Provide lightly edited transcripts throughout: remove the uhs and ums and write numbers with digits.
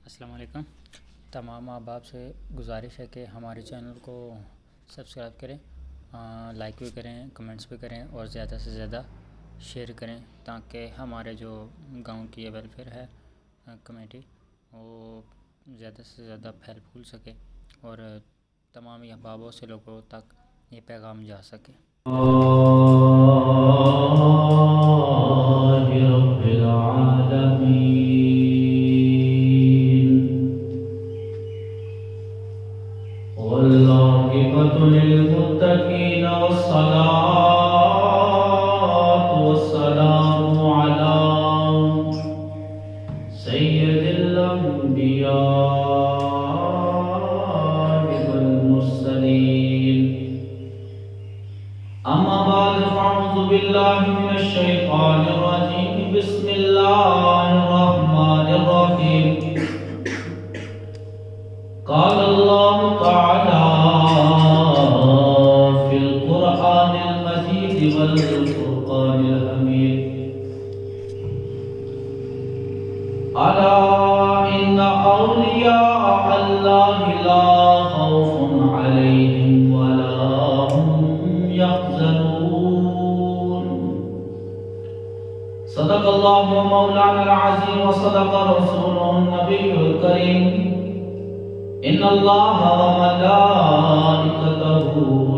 السلام علیکم. تمام احباب سے گزارش ہے کہ ہمارے چینل کو سبسکرائب کریں، لائک بھی کریں، کمنٹس بھی کریں اور زیادہ سے زیادہ شیئر کریں تاکہ ہمارے جو گاؤں کی یہ ویلفیئر ہے کمیٹی وہ زیادہ سے زیادہ پھیل پھول سکے اور تمام احبابوں سے لوگوں تک یہ پیغام جا سکے. رب العالمين والعاقبة للمتقين والصلاة والسلام على سيد الأنبياء والمرسلين. أما بعد فأعوذ بالله من الشيطان الرجيم. بسم الله الرحمن الرحيم. قال الله تعالى في القرآن المجيد والفرقان الحميد: ألا إن أولياء الله لا خوف عليهم ولا هم يحزنون. صدق الله مولانا العظيم وصدق رسوله النبي الكريم. إن الله وملائكته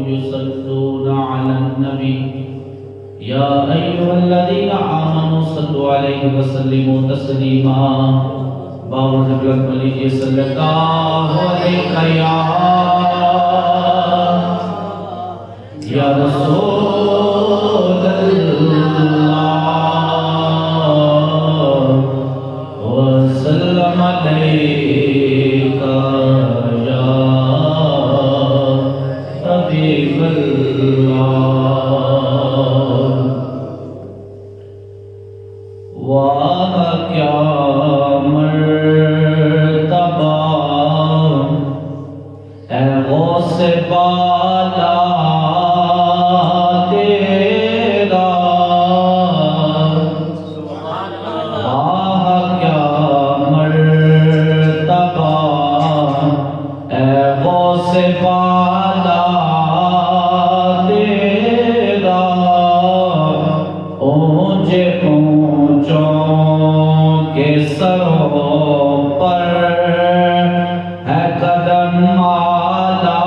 يصلون على النبي يا أيها الذين آمنوا صلوا عليه وسلموا تسليما. بابا حضرت ملیجیے صلی اللہ علیہ یا رسول اللہ وسلم علیک یا حبیب اللہ. واہ کیا مرتبہ اے غوث بالا تیرا. واہ کیا مرتبہ اے غوث بالا تیرا. اونچے اونچوں کے سروں پر ہے قدم مالا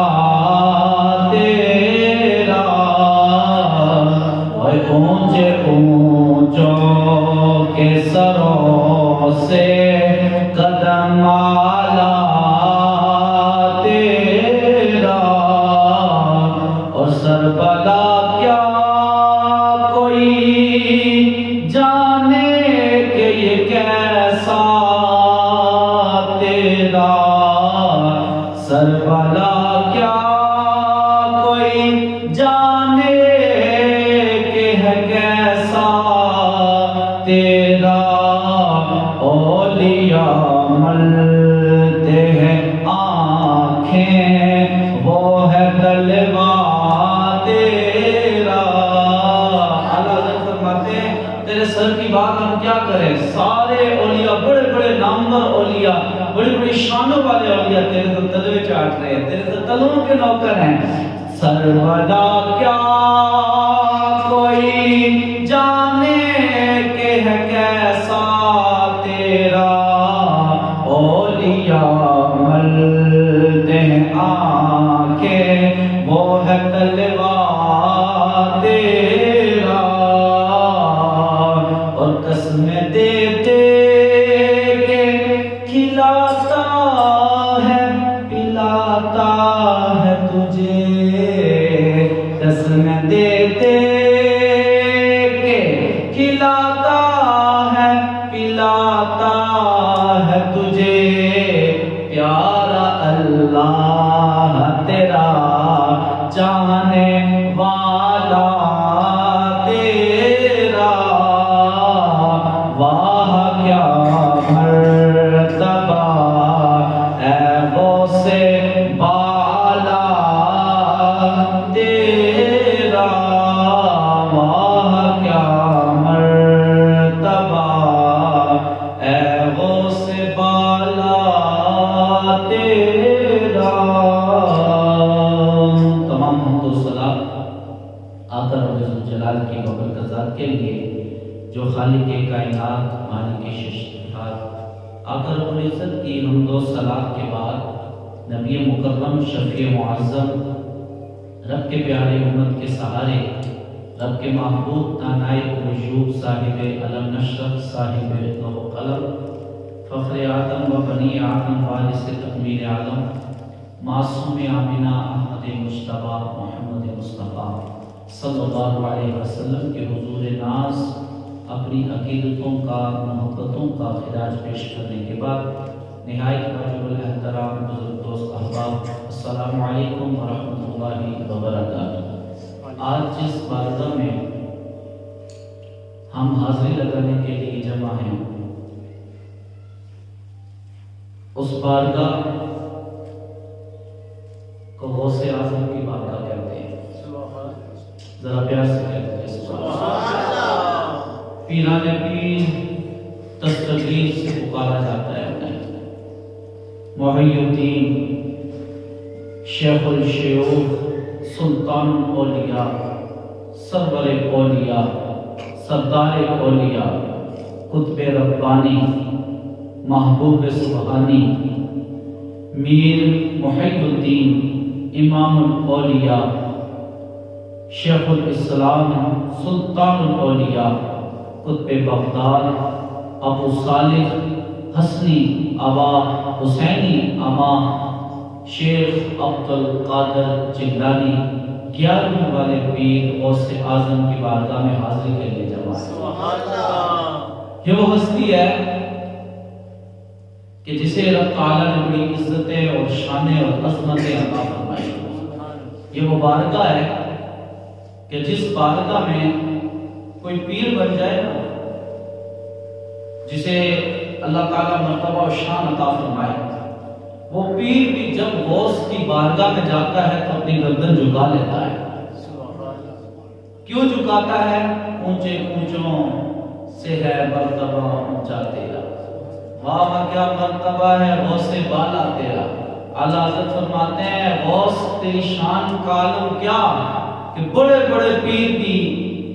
تیرا. اونچے اونچوں کے سروں سے قدم مالا تیرا. اور سربلا کیا کوئی جانے کہ یہ کیسا تیرا. سربلا کیا کوئی جانے کہ ہے کیسا تیرا. اولیاء ملتے ہیں آنکھیں وہ ہے تلوا تیرا. اللہ حضرت فرماتے ہیں تیرے سر کی بات ہم کیا کریں. سارے اولیاء بڑے بڑے نامور اولیاء بڑی بڑی شانوں والے اولیاء تیرے تو تلوے چاٹ رہے ہیں، تیرے تو تلووں کے نوکر ہیں. سربلا کیا کوئی جانے کہ ہے کیسا تیرا. اولیاء ملتے ہیں آنکھیں وہ ہے تلوا تیرا. اور قسمیں دیتے کہ کھلاتا ہے پلاتا ہے تجھے. قسمیں دیتے کہ تیرا تمام حمد و ثنا آقا رب الجلال کی بابرکت ذات کے لیے جو خالق کائنات مالک ششتات آقا رب العزت کی حمد و ثنا کے بعد نبی مکرم شفیع معظم رب کے پیارے امت کے سہارے رب کے محبوب دانائے الوجود صاحب علم نشرت صاحب لوح و قلم فخر آدم و بنی آدم وارث تکمیل عالم معصوم آمنہ احمد مجتبی محمد مصطفیٰ صلی اللہ علیہ وسلم کے حضور ناز اپنی عقیدتوں کا محبتوں کا خراج پیش کرنے کے بعد نہایت واجب الاحترام بزرگ دوست احباب السلام علیکم ورحمۃ اللہ وبرکاتہ۔ آج جس بارگاہ میں ہم حاضری لگانے کے لیے جمع ہیں اس بارگاہ کو غوث اعظم کی بارگاہ کہتے ہیں۔ ذرا پیار سے کہتے ہیں سبحان اللہ۔ پیران پیر تستغیث سے پکارا جاتا ہے محی الدین شیخ الشیوخ سلطان الاولیاء سرور اولیاء سردار اولیاء قطب ربانی محبوب سبحانی میر محی الدین امام الاولیاء شیخ الاسلام سلطان الاولیاء قطب بغداد ابو صالح حسنی ابا حسینی اما شیخ عبدالقادر جیلانی 11ویں والے پیر غوث اعظم کی بارگاہ میں حاضری کے لیے جمع ہے۔ یہ وہ ہستی ہے کہ جسے رب تعالیٰ نے بڑی عزتیں اور شانیں اور عظمتیں عطا فرمائی۔ یہ وہ بارگاہ ہے کہ جس بارگاہ میں کوئی پیر بن جائے نا جسے اللہ تعالیٰ مرتبہ و شان عطا فرمائے، وہ پیر بھی جب غوث کی بارگاہ میں جاتا ہے تو اپنی گردن جھکا لیتا ہے۔ کیوں جھکاتا ہے؟ اونچے اونچوں سے ہے مرتبہ اونچا تیرا، واہ واہ کیا مرتبہ ہے غوث بالا تیرا۔ اعلیٰ حضرت فرماتے ہیں غوث تیری شان کا عالم کیا کہ بڑے بڑے پیر بھی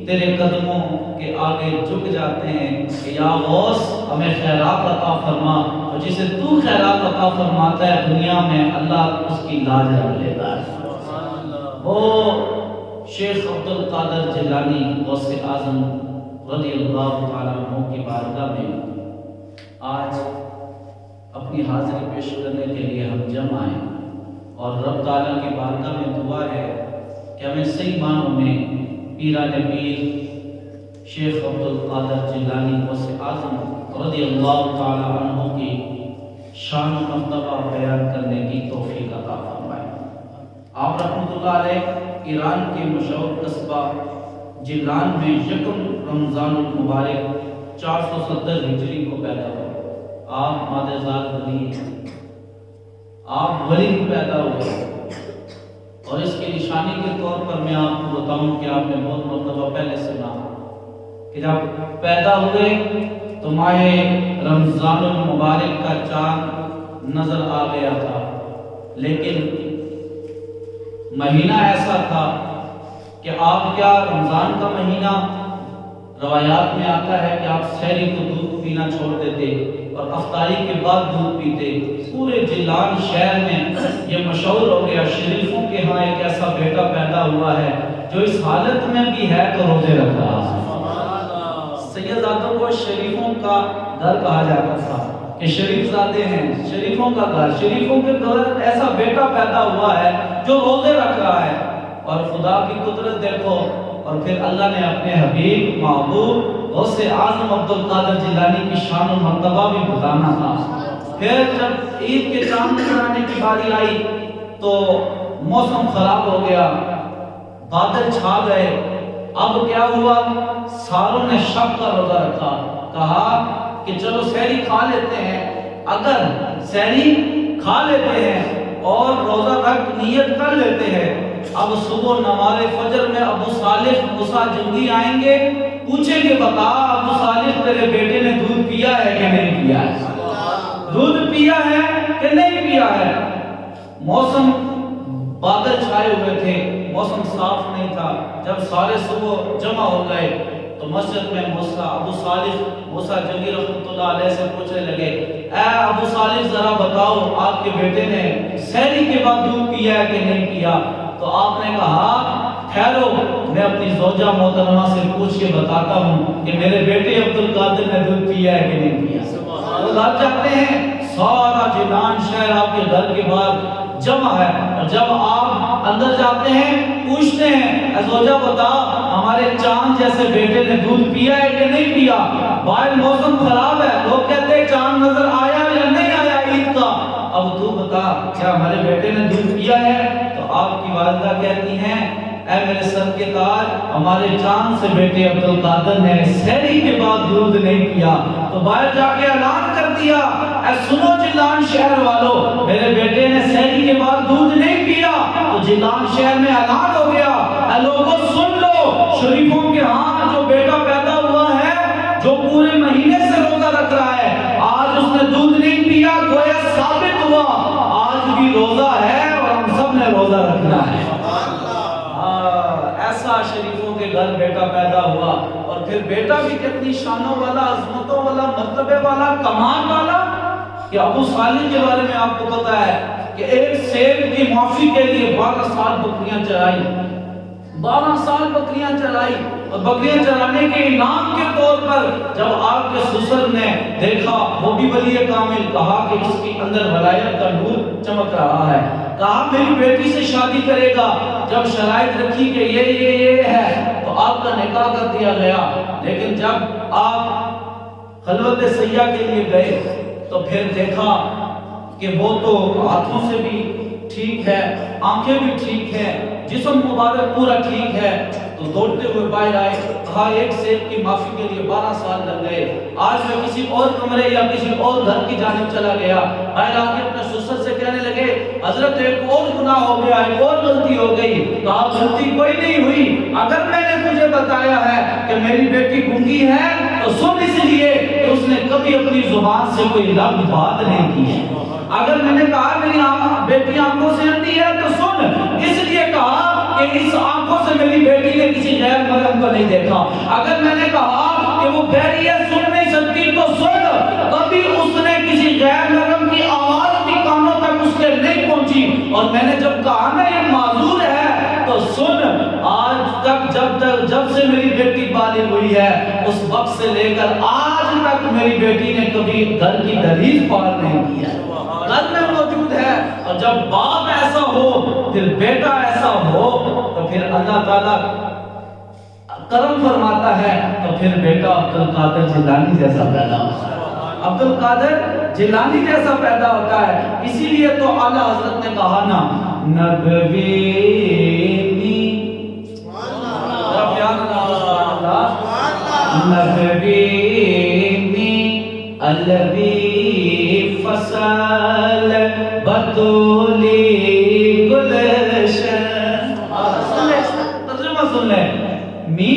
تیرے قدموں کے آگے جھک جاتے ہیں کہ یا غوث ہمیں خیرات عطا فرما، اور جسے تو خیرات عطا فرماتا ہے دنیا میں اللہ اس کی لاج رکھ لیتا ہے۔ وہ شیخ عبدالقادر جیلانی غوث اعظم رضی اللہ تعالیٰ عنہ کی بارگاہ میں آج اپنی حاضری پیش کرنے کے لیے ہم جمع ہیں، اور رب تعالیٰ کی بارگاہ میں دعا ہے کہ ہمیں صحیح معنوں میں پیران پیر شیخ عبدالقادر جیلانی غوث اعظم رضی اللہ تعالیٰ عنہ کی شان و مرتبہ بیان کرنے کی توفیق عطا فرمائے۔ آپ رحمۃ اللہ علیہ ایران کے مشہور قصبہ جیلان میں یکم رمضان المبارک 470 ہجری کو پیدا ہوئے۔ آپ مادہ ذات ولی، آپ ولی پیدا ہوئے، اور اس کی نشانی کے طور پر میں آپ کو بتاؤں کہ آپ نے بہت مرتبہ پہلے سنا کہ جب پیدا ہوئے تو ماہ رمضان المبارک کا چاند نظر آ گیا تھا، لیکن مہینہ ایسا تھا کہ آپ کیا رمضان کا مہینہ روایات میں آتا ہے کہ آپ سحری کو دودھ پینا چھوڑ دیتے اور افطاری کے بعد دودھ پیتے۔ پورے جیلان شہر میں یہ مشہور ہو گیا شریفوں کے ہاں ایک ایسا بیٹا پیدا ہوا ہے جو اس حالت میں بھی ہے تو روزے رکھ رہا ہے۔ سیدزادوں کو شریفوں کا گھر کہا جاتا تھا کہ شریف زادے ہیں، شریفوں کا گھر، شریفوں کے گھر ایسا بیٹا پیدا ہوا ہے جو روزے رکھ رہا ہے۔ اور خدا کی قدرت دیکھو، اور پھر اللہ نے اپنے حبیب محبوب غوث اعظم عبدالقادر جیلانی کی شان و مرتبہ بھی بتانا تھا۔ پھر جب عید کے چاند نظر آنے کی باری آئی تو موسم خراب ہو گیا، بادل چھا گئے۔ اب کیا ہوا؟ ساروں نے شب کا روزہ رکھا، کہا کہ چلو سحری کھا لیتے ہیں۔ اگر سحری کھا لیتے ہیں اور روزہ رکھ نیت کر لیتے ہیں، اب صبح نماز فجر میں ابو صالح موسیٰ جنگی آئیں گے، پوچھیں گے بتا ابو صالح تیرے بیٹے نے دودھ پیا ہے کہ نہیں پیا ہے؟ دودھ پیا ہے کہ نہیں پیا ہے؟ موسم بادل چھائے ہوئے تھے، موسم صاف نہیں تھا۔ جب سارے صبح جمع ہو گئے تو مسجد میں ابو صالح موسیٰ جنگی رحمۃ اللہ علیہ سے پوچھنے لگے، اے ابو صالح ذرا بتاؤ آپ کے بیٹے نے سحری کے بعد دودھ پیا ہے کہ نہیں پیا؟ تو آپ نے کہا ٹھہرو، میں اپنی زوجہ محترمہ سے پوچھ کے بتاتا ہوں کہ میرے بیٹے عبدالقادر نے دودھ پیا ہے کہ نہیں پیا۔ وہ گھر جاتے ہیں، سارا جیلان شہر آپ کے گھر کے باہر جمع ہے، اور جب آپ اندر جاتے ہیں پوچھتے ہیں اے زوجہ بتا ہمارے چاند جیسے بیٹے نے دودھ پیا ہے کہ نہیں پیا؟ باہر موسم خراب ہے، لوگ کہتے ہیں چاند نظر آیا یا نہیں آیا عید کا، اب تو بتا کیا ہمارے بیٹے نے دودھ پیا ہے؟ تو آپ کی والدہ کہتی ہیں اے میرے سر کے تاج، ہمارے چاند سے بیٹے عبدالقادر نے سحری کے بعد دودھ نہیں پیا۔ تو باہر جا کے اعلان کر دیا، اے سنو جیلان شہر والو، میرے بیٹے نے سحری کے بعد دودھ نہیں پیا۔ تو جیلان شہر میں اعلان ہو گیا، اے لوگوں سن لو، شریفوں کے ہاں جو بیٹا پیدا ہوا ہے، جو پورے مہینے سے روزہ رکھ رہا ہے، آج اس نے دودھ نہیں پیا، گویا ثابت ہوا آج بھی روزہ ہے اور ہم سب نے روزہ رکھنا ہے۔ ایسا شریفوں کے گھر بیٹا پیدا ہوا، اور پھر بیٹا بھی کتنی شانوں والا، عظمتوں والا، مرتبے والا، کمال والا، کہ ابو صالح کے بارے میں آپ کو پتا ہے کہ ایک سیب کی معافی کے لیے 12 سال بکریاں چرائی، 12 سال بکریاں چرائی، اور بکریاں چرانے کے انعام کے طور پر جب آپ کے سسر نے دیکھا، وہ بھی ولی کامل، کہا کہ اس کے اندر ولایت کا نور چمک رہا ہے، کہا میری بیٹی سے شادی کرے گا۔ جب شرائط رکھی کہ یہ ہے تو آپ کا نکاح کر دیا گیا۔ لیکن جب آپ خلوت سیاح کے لیے گئے تو پھر دیکھا کہ وہ تو ہاتھوں سے بھی ٹھیک ہے، آنکھیں بھی ٹھیک ہیں، جسم مبارک پورا ٹھیک ہے، تو دوڑتے ہوئے باہر آئے، کہا ایک سیب کی معافی کے لیے 12 سال لگ گئے، آج میں کسی اور کمرے یا کسی اور گھر کی جانب چلا گیا۔ باہر آ کے اپنے سسر سے کہنے لگے حضرت ایک اور گناہ ہو گیا، ایک اور غلطی ہو گئی۔ کہا غلطی کوئی نہیں ہوئی، اگر میں نے تجھے بتایا ہے کہ میری بیٹی گونگی ہے تو سن اس لیے کہ اس نے کبھی اپنی زبان سے کوئی لفظ بات نہیں کی ہے۔ اگر میں نے کہا میری بیٹی آنکھوں سے اندھی ہے تو سن اس لیے کہا کہ اس آنکھوں سے میری بیٹی نے کسی غیر محرم کو نہیں دیکھا۔ اگر میں نے کہا کہ وہ بہری ہے سن نہیں سکتی تو سن، کبھی اس نے کسی غیر محرم کی آواز بھی کانوں تک اس کے نہیں پہنچی۔ اور میں نے جب کہا نا یہ معذور ہے تو سن، آج تک جب سے میری بیٹی بالغ ہوئی ہے اس وقت سے لے کر آج تک میری بیٹی نے کبھی گھر کی دہلیز پار نہیں کیا، گھر میں موجود ہے۔ اور جب باپ ایسا ہو پھر بیٹا ایسا ہو تو پھر اللہ تعالیٰ کرم فرماتا ہے، تو پھر بیٹا عبدالقادر جیلانی جیسا پیدا ہوتا ہے، عبدالقادر جیلانی جیسا پیدا ہوتا ہے۔ اسی لیے تو اعلیٰ حضرت نے کہا نا نبوینی، نبوینی الذی فصل بطولی گلشن۔ ترجمہ سن لیں، می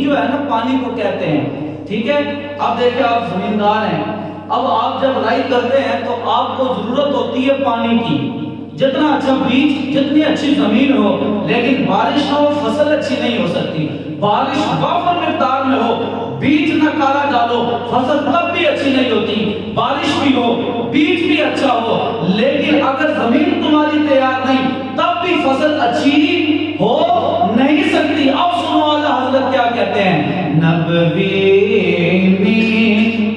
جو ہے نا پانی کو کہتے ہیں، ٹھیک ہے؟ اب دیکھیں آپ زمیندار ہیں، اب آپ جب رائی کرتے ہیں تو آپ کو ضرورت ہوتی ہے پانی کی، جتنا اچھا بیج، جتنی اچھی زمین ہو، لیکن بارش نہ ہو فصل اچھی نہیں ہو سکتی۔ بارش وافر مقدار میں ہو، بیج نہ کارا ڈالو، فصل تب بھی اچھی نہیں ہوتی۔ بارش بھی ہو، بیج بھی اچھا ہو، لیکن اگر زمین تمہاری تیار نہیں تب بھی فصل اچھی ہو نہیں سکتی۔ اب سنو اللہ حضرت کیا کہتے ہیں، نبوینی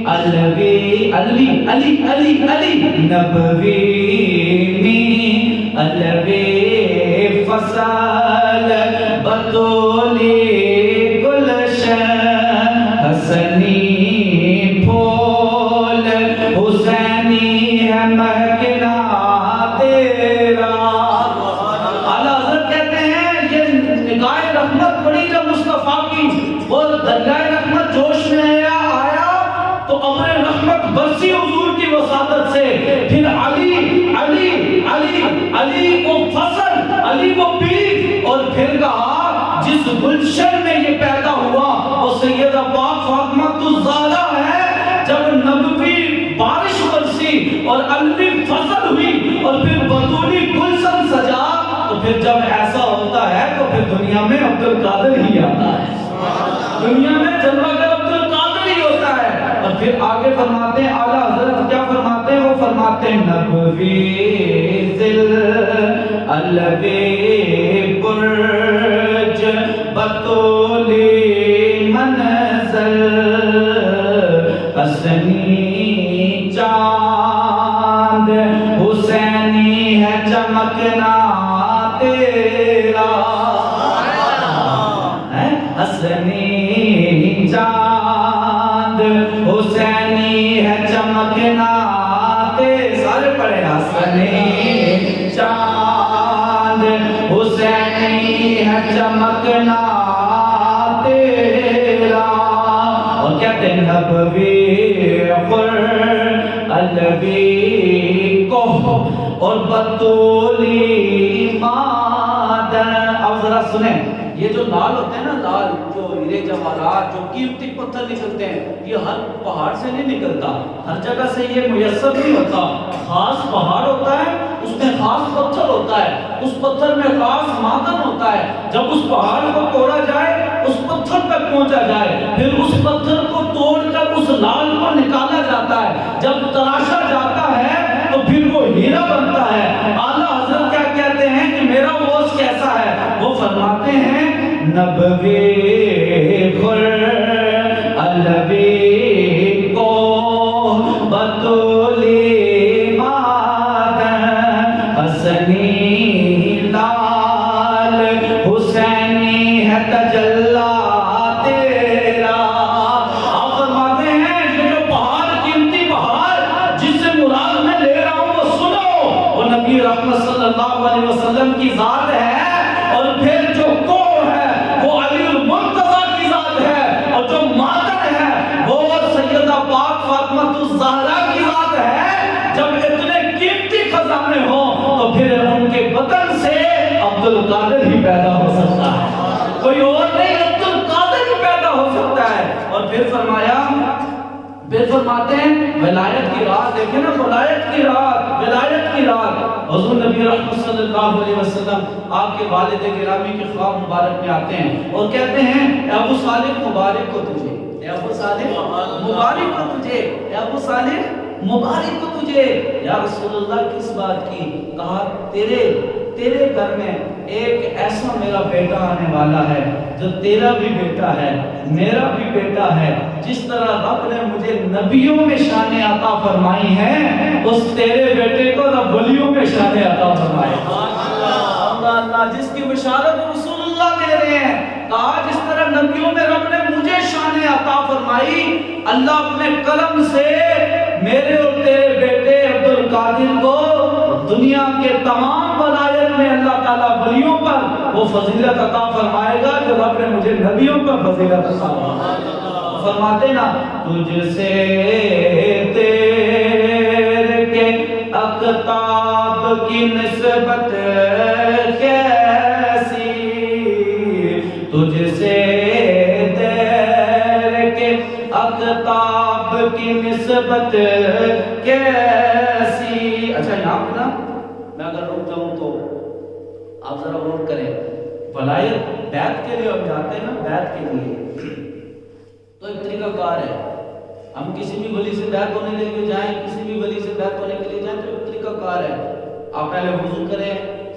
الوی علی علی علی علی نبوینی الوی فصل بطولی گلشن حسنی پھول حسینی ہے مہکنا تیرا۔ اعلیٰ حضرت کہتے ہیں یہ نگاہ رحمت پڑی جب مصطفیٰ کی، وہ دریائے رحمت جوش میں آیا تو ابر رحمت برسی حضور کی وساطت سے، پھر علی علی علی علی کو فصل، علی کو بیج، اور پھر کہا جس گلشن نرمی فصل ہوئی اور پھر بطولی گلشن سجا، تو پھر جب ایسا ہوتا ہے تو پھر دنیا میں عبد القادر ہی آتا ہے، دنیا میں جلوہ گر عبد القادر ہی ہوتا ہے۔ اور پھر آگے فرماتے ہیں اعلیٰ حضرت کیا فرماتے ہیں؟ وہ فرماتے ہیں نبوی ذل الوی برج بطولی منزل حسنی چاند حسینی ہے چمکنا تیرا، حسنی چاند حسینی ہے چمکنا تیرا، سارے پڑھے حسنی چاند حسینی ہے چمکنا تیرا، اور کہتے ہیں نبوی الوی کو اور بطولی مادن۔ اب ذرا سنیں، یہ جو لال ہوتے ہیں نا، لال جو ہیرے جواہرات جو قیمتی پتھر نکلتے ہیں، یہ ہر پہاڑ سے نہیں نکلتا، ہر جگہ سے یہ میسر نہیں ہوتا، خاص پہاڑ ہوتا ہے، اس میں خاص پتھر ہوتا ہے، اس پتھر میں خاص معدن ہوتا ہے، جب اس پہاڑ کو توڑا جائے، اس پتھر تک پہنچا جائے، پھر اس پتھر کو توڑ کر اس لال کو نکالا جاتا ہے، جب تراشا جاتا ہے تو پھر وہ ہیرا بنتا ہے۔ اعلیٰ حضرت کیا کہتے ہیں کہ میرا ووس کیسا ہے؟ وہ فرماتے ہیں نبوی خر الوی کو بطولی مادن حسنی لال حسینی ہے تجلا تیرا۔ آپ فرماتے ہیں یہ جو پہاڑ قیمتی پہاڑ جس سے مراد میں لے رہا ہوں وہ سنو، وہ نبی رحمت صلی اللہ علیہ وسلم کی ذات ہے، اور پھر جو کوہ ہے وہ علی المرتضیٰ کی ذات ہے، اور جو مادن ہے وہ سیدہ پاک فاطمہ الزہرا کی ذات ہے۔ جب اتنے قیمتی خزانے ہوں تو پھر ان کے بدن سے عبد القادر ہی پیدا ہو سکتا ہے، کوئی اور نہیں، عبد القادر ہی پیدا ہو سکتا ہے۔ اور پھر فرمایا، پھر فرماتے ہیں ولایت کی رات، دیکھیں نا، ولایت کی رات، ولایت کی رات، حضور نبی رحمت صلی اللہ علیہ وسلم آپ کے والد گرامی کے خواب مبارک میں آتے ہیں اور کہتے ہیں اے ابو صالح مبارک کو تجھے، اے ابو صالح مبارک کو تجھے، اے ابو صالح مبارک کو تجھے، یا رسول اللہ کس بات کی؟ کہا تیرے گھر میں ایک ایسا میرا بیٹا آنے والا ہے جو تیرا بھی بیٹا ہے، میرا بھی بیٹا ہے، جس طرح رب نے مجھے نبیوں میں شان عطا فرمائی ہیں، اس تیرے بیٹے کو رب ولیوں میں شان عطا فرمائے۔ اللہ، جس کی بشارت رسول اللہ دے رہے ہیں، کہا جس طرح نبیوں میں رب نے مجھے شان عطا فرمائی، اللہ اپنے قلم سے میرے اور تیرے بیٹے عبد القادر کو دنیا کے تمام ولایت میں اللہ تعالیٰ ولیوں پر وہ فضیلت عطا فرمائے گا جو رب نے مجھے نبیوں پر فضیلت عطا فرمائی۔ فرماتے نا تجھ سے تیرے کے اقطاب کی نسبت کیسی، تجھ سے تیرے کے اقطاب کی نسبت کیسی۔ اچھا یہاں پہ نا میں اگر رک جاؤں تو آپ ذرا غور کریں، ولایت بیعت کے لیے ہم جاتے ہیں نا، بیعت کے لیے تو ایک طریقہ کار ہے، ہم کسی بھی ولی سے بیعت ہونے کے لیے جائیں، کسی بھی ولی سے بیعت ہونے کے لیے جائیں تو ایک طریقہ کار ہے، آپ پہلے وضو کریں،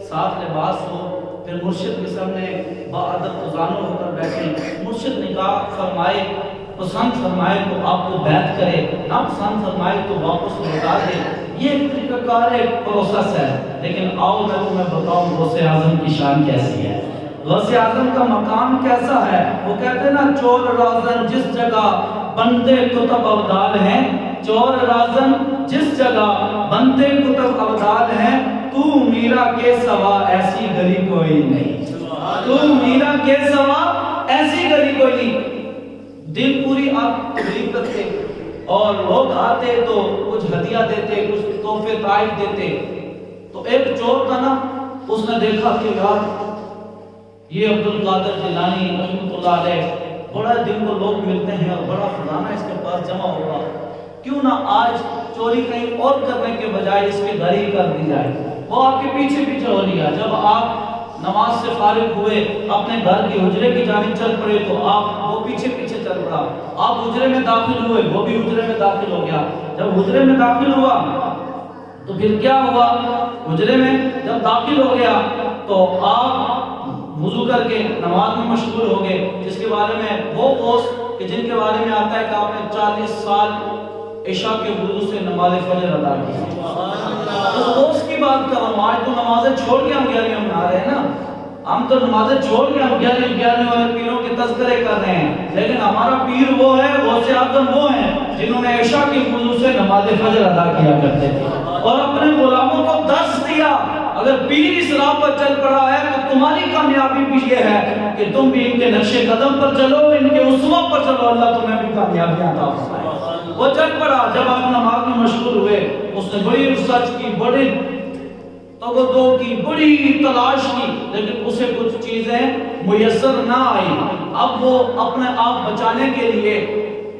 صاف لباس ہو، پھر مرشد کے سامنے باادب خزانوں ہو کر بیٹھیں، مرشد نکاح فرمائے، پسند فرمائے تو آپ کو بیعت کرے، نہ پسند فرمائے تو واپس لوٹا دے، یہ ایک طریقہ کار ہے، ایک پروسیس ہے۔ لیکن آؤ میں تمہیں بتاؤں غوث اعظم کی شان کیسی ہے، غوث اعظم کا مقام کیسا ہے۔ وہ کہتے ہیں نا چور رازن جس جگہ بندے کتب ابدال ہیں، چور رازن جس جگہ بندے کتب ابدال ہیں، تو میرا کے سوا ایسی گلی کوئی نہیں، تو میرا کے سوا ایسی گلی کوئی نہیں۔ دل پوری آپ تبلیغ کرتے اور لوگ آتے تو کچھ ہدیہ دیتے، کچھ تحفے تائف دیتے، تو ایک چور تھا نا، اس نے دیکھا کہ یار یہ عبد القادر جیلانی رحمۃ اللہ علیہ بڑا دن کو لوگ ملتے ہیں اور بڑا خزانہ اس کے پاس جمع ہوگا، کیوں نہ آج چوری کہیں اور کرنے کے بجائے اس کے گھر ہی کر دی جائے. وہ آپ کے پیچھے پیچھے ہو لیا. جب آپ نماز سے فارغ ہوئے اپنے گھر کے حجرے کی جانب چل پڑے تو آپ وہ پیچھے پیچھے چل پڑا. آپ حجرے میں داخل ہوئے, وہ بھی حجرے میں داخل ہو گیا. جب حجرے میں داخل ہوا تو پھر کیا ہوا؟ حجرے میں جب داخل ہو گیا تو آپ وضو کر کے نماز میں مشغول ہو گئے, جس کے بارے میں وہ غوث کہ جن کے بارے میں آتا ہے کہ آپ نے 40 سال عشاء کے وضو سے نماز فجر ادا کی. اس غوث کی بات کر رہا ہوں. آج تو نمازیں چھوڑ کے ہم گیاریاں منا رہے ہیں نا, ہم تو نمازیں چھوڑ کے ہم گیارہویں والے پیروں کے تذکرے کر رہے ہیں, لیکن ہمارا پیر وہ ہے, غوث اعظم وہ ہیں جنہوں نے عشاء کے وضو سے نماز فجر ادا کیا کرتے تھے اور اپنے غلاموں کو درس دیا. اگر پیر اس راہ پر چل پڑا ہے تو تمہاری کامیابی بھی یہ ہے کہ تم بھی ان کے نقش قدم پر چلو, ان کے اسوہ پر چلو, اللہ تمہیں بھی کامیابیاں عطا فرمائے. وہ چل پڑا. جب آپ نماز میں مشغول ہوئے اس نے بڑی ریسرچ کی, بڑی تگدو کی, بڑی تلاش کی, لیکن اسے کچھ چیزیں میسر نہ آئی. اب وہ اپنے آپ بچانے کے لیے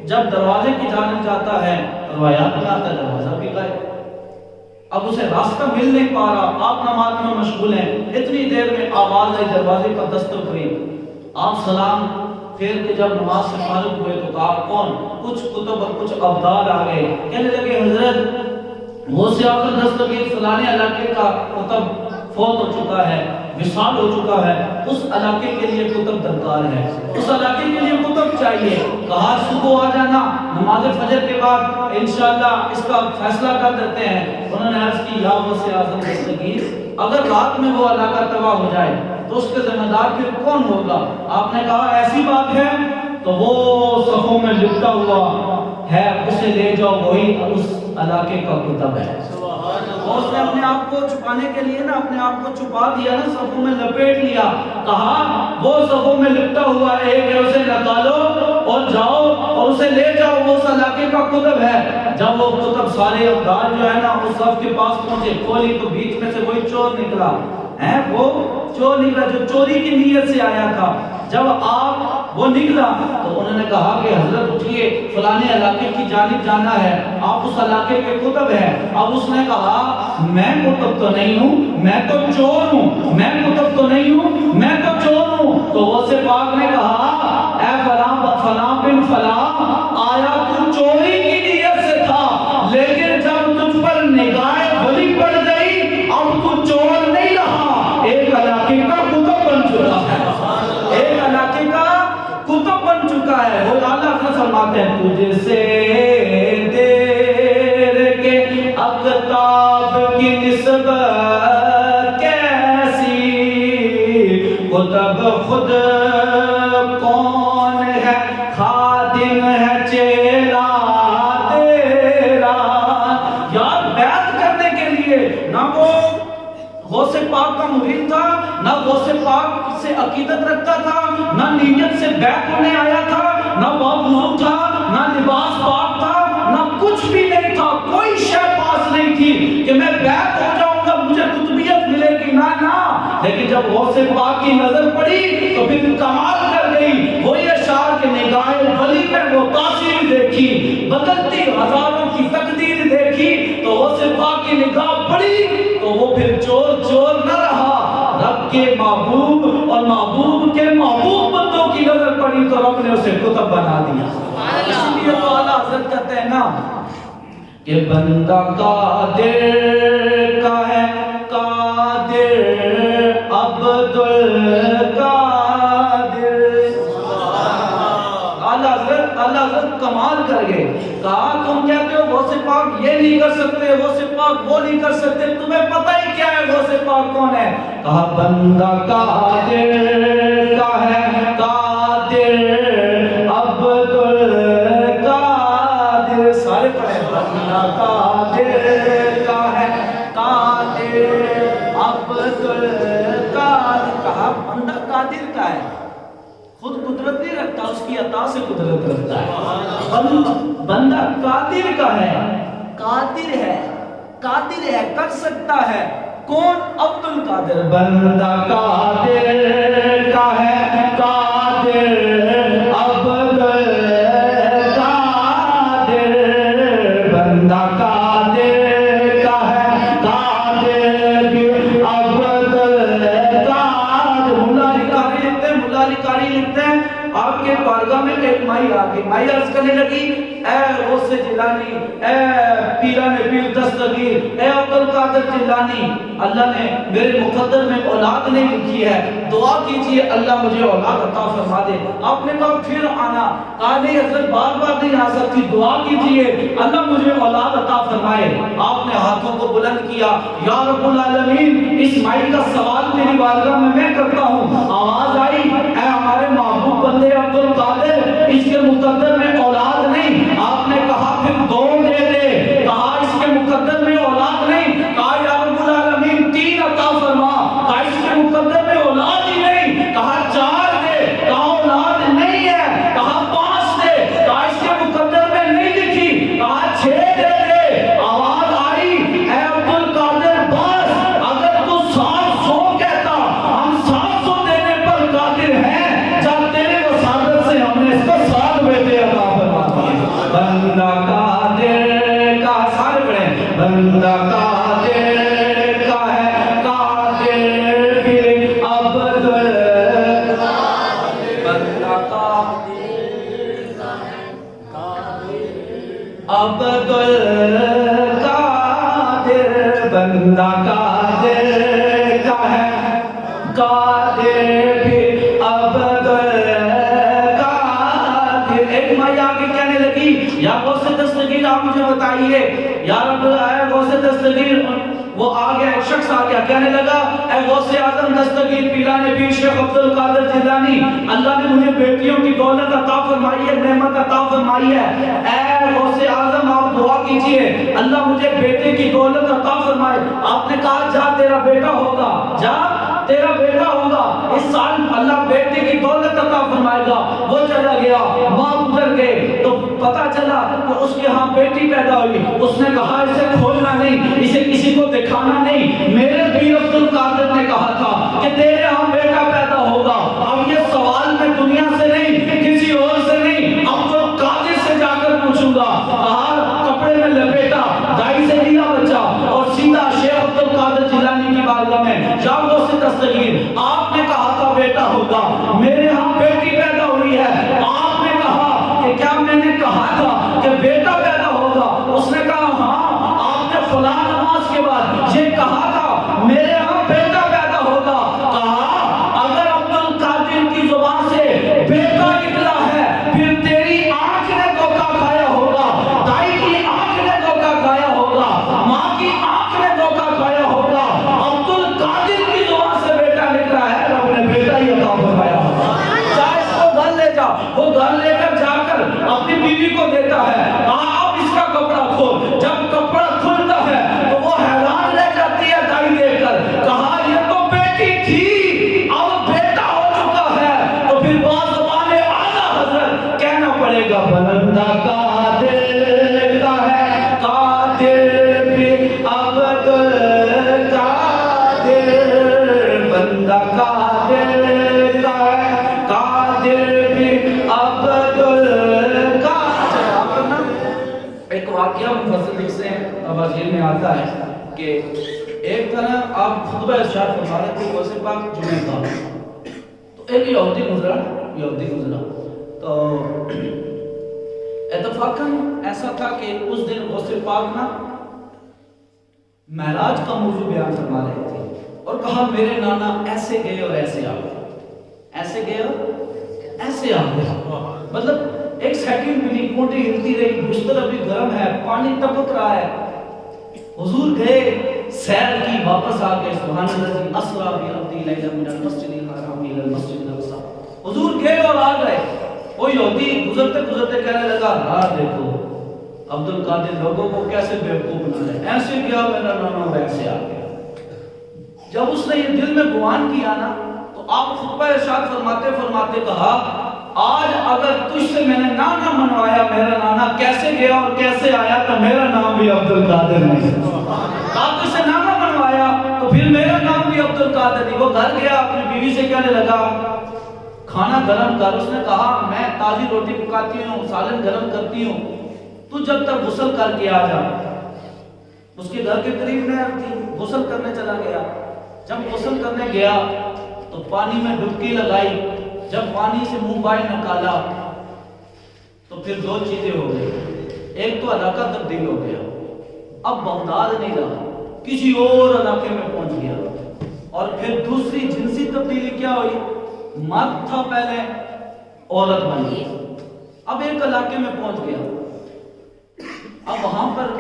جب دروازے کی جانب جاتا ہے روایات میں آتا ہے دروازہ بھی غائب. اب اسے راستہ مل نہیں پا رہا. آپ نماز میں مشغول ہیں, اتنی دیر میں آواز آئی, دروازے پر دستک ہوئی. آپ سلام پھر کے جب نماز سے فارغ ہوئے تو کہا کون؟ کچھ کتب اور کچھ ابدال آ گئے. کہنے لگے حضرت وہ سے آخر دستگیر فلانے علاقے کا کتب فوت ہو چکا ہے, وصال ہو چکا ہے, اس علاقے کے لیے کتب درکار ہے, اس علاقے کے لیے کتب چاہیے. کہا صبح آ جانا نماز فجر کے بعد انشاءاللہ اس کا فیصلہ کر دیتے ہیں. انہوں نے عرض کی یا غوث اعظم دستگیر اگر رات میں وہ علاقہ تباہ ہو جائے تو اس کے ذمہ دار پھر کون ہوگا؟ آپ نے کہا ایسی بات ہے تو وہ صفوں میں لپٹا ہوا ہے, اسے لے جاؤ, وہی اس علاقے کا کتب ہے. اور اس نے اپنے آپ کو چھپانے کے لیے نا اپنے آپ کو چھپا دیا نا, صفوں میں لپیٹ لیا. کہا وہ صفوں میں لپٹا ہوا ایک ہے, اسے نکالو اور جاؤ اور اسے لے جاؤ, وہ اس علاقے کا کتب ہے. جب وہ کتب سارے ابدال جو ہے نا اس صف کے پاس پہنچے, کھولی تو بیچ میں سے وہی چور نکلا ہے, وہ چور نکلا جو چوری کی نیت سے آیا تھا. جب آپ وہ نکلا تو انہوں نے کہا کہ حضرت اٹھیے فلانے علاقے کی جانب جانا ہے, آپ اس علاقے کے کتب ہیں. اب اس نے کہا میں کتب تو نہیں ہوں, میں تو چور ہوں, میں کتب تو نہیں ہوں, میں تو چور ہوں. تو غوث پاک نے کہا اے فلاں بن فلاں, آیا تو چوری کی نیت سے تھا, لیکن جب تجھ پر نگاہ ولی پڑ گئی اب تو چور نہیں رہا, ایک علاقے کا کتب بن چکا ہے, ایک علاقے کا کتب بن چکا ہے. وہ اللہ تعالیٰ فرماتے ہیں تجھ سے دیر کے اقتاب کی نسبت کیسی, کتب خود کون ہے, خادم ہے چیلا تیرا. یار بیعت کرنے کے لیے نہ وہ غوث پاک کا مرید تھا, نہ غوث پاک سے عقیدت رکھتا تھا, نہ نیت سے بیعت ہونے آیا تھا, نہ وضو تھا, نہ لباس پاک تھا, نہ کچھ بھی نہیں تھا, کوئی شے پاس نہیں تھی کہ میں بیعت ہو جاؤں گا مجھے قطبیت ملے گی, نہ نہ. لیکن جب غوث پاک کی نظر پڑی تو پھر کمال کر گئی. وہی اشعار کے نگاہ ولی میں وہ تاثیر دیکھی, بدلتی ہزاروں کی تقدیر دیکھی, تو غوث پاک کی نگاہ پڑی تو وہ پھر چور نہ رہا. رب کے محبوب اور محبوب کے محبوب بندوں کی نظر پڑی تو رب نے اسے کتب بنا دیا. اس لیے تو اعلیٰ حضرت کہتے ہیں نا کہ بندہ قادر کا ہے, قادر عبد القادر. اعلیٰ حضرت کمال کر گئے. کہا تم کہتے ہو غوث پاک یہ نہیں کر سکتے, غوث پاک وہ نہیں کر سکتے, تمہیں پتہ ہی کیا ہے غوث پاک کون ہے؟ کہا بندہ قادر کا ہے, قادر عبد القادر. سارے پڑھیں بندہ قادر کا ہے, قادر عبد القادر. کہا بندہ قادر کا ہے, خود قدرت نہیں رکھتا, اس کی عطا سے قدرت رکھتا ہے. بندہ قادر کا ہے, قادر ہے, قادر ہے, کر سکتا ہے. کون؟ عبد القادر. بندہ قادر کا ہے, قادر عبد القادر. بندہ قادر ایک مائی آ گئی، مائی عرض کرنے لگی اے غوث جیلانی، اے پیران پیر دستگیر، اے عبدالقادر جیلانی، اللہ نے میرے مقدر میں اولاد نہیں لکھی ہے، دعا کیجئے اللہ مجھے اولاد عطا فرما دے۔ آپ نے کہا پھر آنا، کہا نہیں حضرت بار بار نہیں آ سکتی، دعا کیجئے اللہ مجھے اولاد عطا فرمائے۔ آپ نے ہاتھوں کو بلند کیا، یا رب العالمین اس مائی کا سوال تیری بارگاہ میں کرتا ہوں۔ آواز آئی اے ہمارے محبوب بندے عبدالقادر، اس کے مقدر میں اولاد نہیں۔ آپ نے کہا پھر دو دے دے، کہا اس کے مقدر میں اولاد نہیں، کہا یا رب العالمین تین عطا فرما، کہا اس کے مقدر میں اولاد ہی نہیں، کہا چار دے، کہا اولاد نہیں ہے، کہا پانچ دے، کہا اس کے مقدر میں نہیں لکھی، کہا چھ دے دے۔ آواز آئی اے عبدالقادر بس، اگر تو 700 کہتا ہم 700 دینے پر قادر ہیں، جب تیرے وسادت سے ہم نے اس کو 7 بیٹے عطا فرما دیے۔ بندہ قادر کا سارے پڑھیں، بندہ قادر کا ہے قادر پھر عبد، بندہ قادر کا ہے عبد القادر، بندہ قادر کا ہے قادر پھر عبد القادر۔ ایک مائی آگے کہنے لگی یا غوث دستگیر آپ مجھے بتائیے، یا رب اے غوث دستگیر، وہ آگیا ایک شخص آگیا کہنے لگا اے غوث اعظم دستگیر پیران پیر شیخ عبدالقادر جیلانی، اللہ نے مجھے بیٹیوں کی دولت عطا فرمائی ہے، نعمت عطا فرمائی ہے، اے غوث اعظم آپ دعا کیجئے اللہ مجھے بیٹے کی دولت عطا فرمائے۔ آپ نے کہا جا تیرا بیٹا ہوگا، جا تیرا بیٹا ہوگا، اس سال اللہ بیٹے کی دولت عطا فرمائے گا۔ وہ چلا گیا، ماں گزر گئے تو پتا چلا کہ اس کے ہاں بیٹی پیدا ہوئی۔ اس نے کہا اسے کھولنا نہیں، اسے کسی کو دکھانا نہیں، میرے پیر عبدالقادر نے کہا تھا کہ تیرے ہاں بیٹا پیدا ہوگا۔ اب یہ سوال میں دنیا سے نہیں، کسی اور سے نہیں، عبدالقادر سے جا کر پوچھوں گا۔ کپڑے میں لپیٹا، دائی سے لیا بچہ اور سیدھا شیخ عبدالقادر جیلانی کی بارگاہ میں جا غوث دستگیر، آپ نے کہا تھا بیٹا ہوگا، میرے ہاں بیٹی پیدا ہوئی ہے، آپ نے کہا کہ کیا میں نے کہا تھا کہ بیٹا پیدا ہوگا؟ اس نے کہا ہاں، آپ نے فلاں نماز کے بعد یہ کہا تھا میرے ہاں بیٹا پیدا ہوگا۔ کہا اگر عبدالقادر کی زبان سے بیٹا نکلا ہے پھر تیری آنکھ نے دھوکا کھایا ہوگا، دائی کی آنکھ نے دھوکا کھایا ہوگا، ماں کی آنکھ نے دھوکا کھایا ہوگا۔ عبدالقادر کی زبان سے بیٹا نکلا ہے، رب نے بیٹا ہی عطا فرمایا ہوگا۔ چاہے اس کو گھر لے جا، وہ گھر لے کر جا کر اپنی بیوی کو دیتا ہے، اب اس کا کپڑا کھول، جب کپڑا کھلتا ہے تو وہ حیران رہ جاتی ہے دائی دیکھ کر، کہا یہ تو بیٹی تھی اب بیٹا ہو چکا ہے، تو پھر بات زبان اعلیٰ حضرت کہنا پڑے گا بندہ قادر کا ہے قادر بھی عبد القادر، بندہ قادر کا ہے قادر بھی عبد القادر۔ ایک واقعہ مفصل لکھتے ہیں تفاسیر میں آتا ہے کہ ایک طرح آپ خطبہ ارشاد فرما رہے تھے غوث پاک جمعہ کا، تو ایک یہودی گزرا تو اتفاقاً ایسا تھا کہ اس دن غوث پاک نا معراج کا موضوع بیان فرما رہے تھے اور کہا میرے نانا ایسے گئے اور ایسے آ گئے، ایسے گئے اور ایسے آ گئے، مطلب ایک سیکنڈ بھی نہیں، کونٹی ہلتی رہی، بستر ابھی گرم ہے، پانی ٹپک رہا ہے، حضور گئے سیر کی، واپس آ گئے، سبحان اللہ اسرا بعبدی لیلا من المسجد الحرام الى المسجد الاقصى، حضور گئے اور آ گئے۔ وہ یہودی گزرتے گزرتے کہنے لگا راہ دیکھو عبدالقادر لوگوں کو کیسے بیوقوف بنا رہے ہیں، ایسے کیا میرا نانا ویسے آ گیا۔ جب اس نے یہ دل میں گمان کیا نا تو آپ خطبہ ارشاد فرماتے فرماتے کہا آج اگر تجھ سے میں نے نانا منوایا میرا نانا کیسے گیا اور کیسے آیا تو میرا نام بھی عبدالقادر نہیں، آپ تجھ سے نانا منوایا تو پھر میرا نام بھی عبدالقادر نہیں۔ وہ گھر گیا اپنی بیوی سے کہنے لگا کھانا گرم کر، اس نے کہا میں تازی روٹی پکاتی ہوں، سالن گرم کرتی ہوں، تو جب تک غسل کر کے آ جا۔ اس کے گھر کے قریب نہر تھی، غسل کرنے چلا گیا۔ جب غسل کرنے گیا تو پانی میں ڈبکی لگائی، جب پانی سے منہ باہر نکالا تو پھر دو چیزیں ہو گئی، ایک تو علاقہ تبدیل ہو گیا، اب بغداد نہیں رہا، کسی اور علاقے میں پہنچ گیا، اور پھر دوسری جنسی تبدیلی کیا ہوئی، مرد تھا پہلے عورت بن گئی، اب ایک علاقے میں پہنچ گیا، اب وہاں پر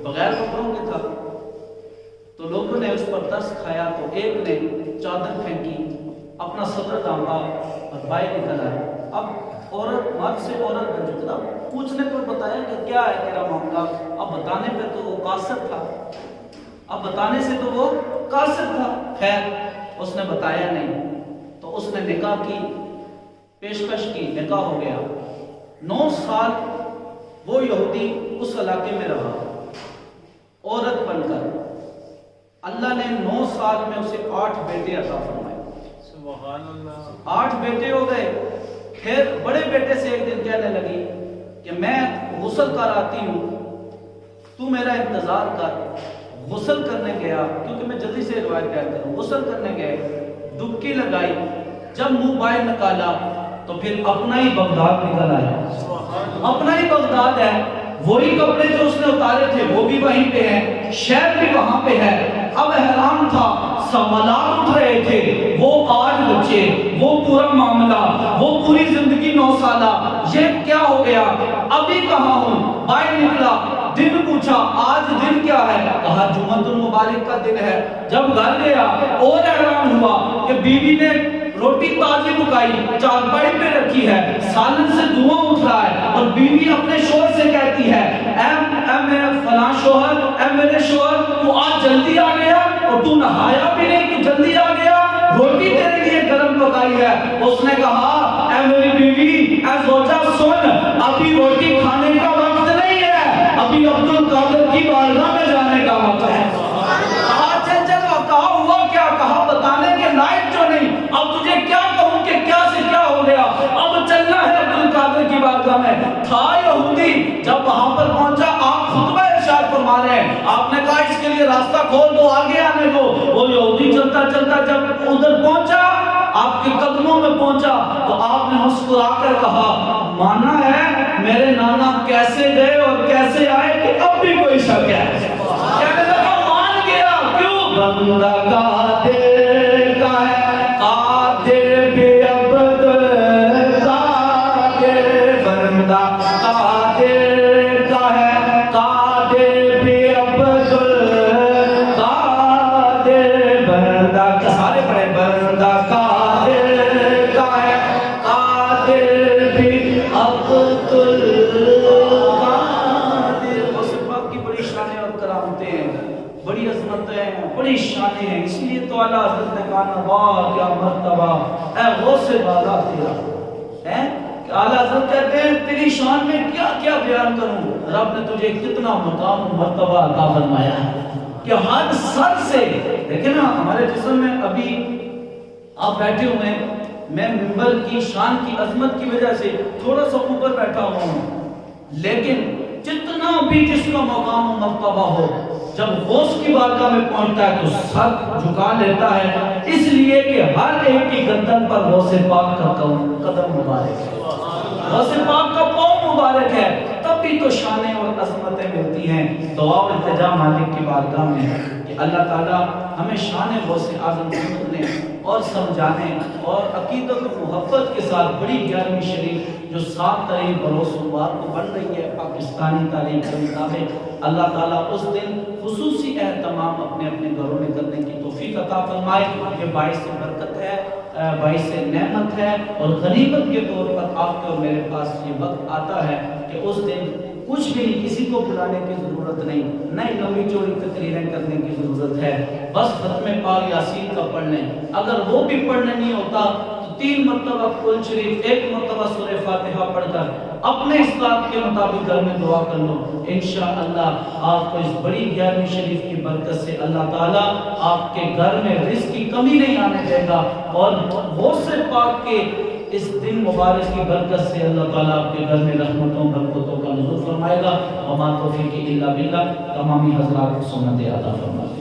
بغیر کپڑوں کے تھا، تو لوگوں نے اس پر ترس کھایا، تو ایک نے چادر پھینکی، اپنا صدر ڈھانپا اور باہر نکل آیا۔ اب عورت مرد سے عورت بن چکا، پوچھنے پر بتایا کہ کیا ہے تیرا معاملہ، اب بتانے پہ تو وہ قاصر تھا، اب بتانے سے تو وہ قاصر تھا، خیر اس نے بتایا نہیں، تو اس نے نکاح کی، پیشکش کی، نکاح ہو گیا، 9 سال وہ یہودی اس علاقے میں رہا عورت بن کر، اللہ نے 9 سال میں اسے 8 بیٹے عطا فرمائے، سبحان اللہ، 8 بیٹے ہو گئے۔ پھر بڑے بیٹے سے ایک دن کہنے لگی کہ میں غسل کر آتی ہوں، تو میرا انتظار کر۔ غسل کرنے گیا، کیونکہ میں جلدی سے روایت بیان کروں، غسل کرنے گئے، ڈبکی لگائی، جب منہ باہر نکالا تو پھر اپنا ہی بغداد نکل آیا، اپنا ہی بغداد ہے، وہی کپڑے جو اس نے اتارے تھے وہ بھی وہیں پہ ہیں، شہر بھی وہاں پہ ہے۔ اب حیران تھا، سوالات اٹھ رہے تھے، وہ 8 بچے، وہ پورا معاملہ، وہ پوری زندگی 9 سالہ، یہ کیا ہو گیا، ابھی کہاں ہوں؟ باہر نکلا، دن پوچھا آج دن کیا ہے، کہا جمعۃ المبارک کا دن ہے۔ جب گھر گیا اور حیران ہوا کہ بیوی نے روٹی تازی پکائی، چارپائی پہ رکھی ہے، سالن سے دھواں اٹھ رہا ہے، اور بیوی اپنے شوہر سے کہتی ہے، اے میرے فلاں شوہر، اے میرے شوہر، تو آج جلدی آ گیا اور تو نہایا بھی نہیں کہ جلدی آ گیا، روٹی تیرے لیے گرم پکائی ہے۔ اس نے کہا، اے میری بیوی، اے زوجہ سن، ابھی روٹی کھانے کا وقت نہیں ہے، ابھی عبدالقادر کی بارگاہ میں جانے کا وقت ہے۔ کہا ہوا کیا، کہا بتانے کے لائق جو نہیں، اب تجھے کیا کہوں کہ کیا سے کیا ہو گیا، اب چلنا ہے عبدالقادر کی بارگاہ میں۔ تھا یہودی، جب وہاں پر پہنچا آپ خطبہ ارشاد فرما رہے ہیں، آپ نے کہا اس کے لیے راستہ کھول دو، آگے آنے دو۔ وہ یہودی چلتا چلتا جب ادھر پہنچا، آپ کے قدموں میں پہنچا، تو آپ نے مسکرا کر کہا، مانا ہے میرے نانا کیسے گئے اور کیسے آئے کہ اب بھی کوئی شک ہے۔ کہنے لگا مان گیا، کیوں؟ بندہ قادر کا ہے، قادر بھی عبد قادر، بندہ قادر کا ہے، قادر بھی عبد قادر، بندہ سارے پڑھے، بندہ قادر کا ہے، قادر بھی عبد قادر۔ اس پاک کی بڑی شانیں اور کرامتیں ہیں، بڑی عظمتیں ہیں، بڑی شانیں ہیں، اس لیے تو اعلیٰ حضرت نے کہا نبا کیا مرتبہ اے غوث بالا تیرا ہے، کہ اعلیٰ حضرت کہتے ہیں تیری شان میں کیا کیا بیان کروں، رب نے تجھے کتنا مقام و مرتبہ عطا فرمایا ہے کہ ہر سر سے، دیکھیں نا ہمارے جسم میں ابھی آپ بیٹھے ہوئے ہیں، میں منبر کی شان کی عظمت کی وجہ سے تھوڑا سا اوپر بیٹھا ہوا ہوں، لیکن جتنا بھی جس کا مقام و مرتبہ ہو، جب غوث کی بارگاہ میں پہنچتا ہے تو سر جھکا لیتا ہے، اس لیے کہ ہر ایک کی گردن پر غوث پاک کا قدم مبارک ہے، غوث پاک کا پاؤں مبارک ہے، تب بھی تو شانیں اور عظمتیں ملتی ہیں۔ دعا و التجا مالک کی بارگاہ میں ہے کہ اللہ تعالیٰ ہمیں شان غوث اعظم سمجھنے اور سمجھانے اور عقیدت و محبت کے ساتھ بڑی 11ویں شریف جو 7 تاریخ بروز سوموار کو بن رہی ہے پاکستانی تاریخ کے مطابق، اللہ تعالیٰ اس دن خصوصی اہتمام اپنے اپنے گھروں میں کرنے کی توفیق عطا فرمائے، یہ باعث برکت ہے، باعث نعمت ہے، اور غنیمت کے طور پر آپ کے اور میرے پاس یہ وقت آتا ہے کہ اس دن کچھ بھی نہیں، کسی کو بلانے کی ضرورت نہیں، نہ ہی لمبی چوڑی تقریریں کرنے کی ضرورت ہے، بس ختم پاک یاسین کا پڑھ لیں، اگر وہ بھی پڑھنے نہیں ہوتا تو 3 مرتبہ قرآن شریف، 1 مرتبہ سورہ فاتحہ پڑھ کر اپنے استاد کے مطابق گھر میں دعا کر لو، انشاءاللہ آپ کو اس بڑی 11ویں شریف کی برکت سے اللہ تعالیٰ آپ کے گھر میں رزق کی کمی نہیں آنے دے گا، اور غوث پاک کے اس دن مبارک کی برکت سے اللہ تعالیٰ آپ کے گھر میں رحمتوں برکتوں کا نزول فرمائے گا۔ وما توفیق الا باللہ، تمامی حضرات کو سنت عطا فرمائے۔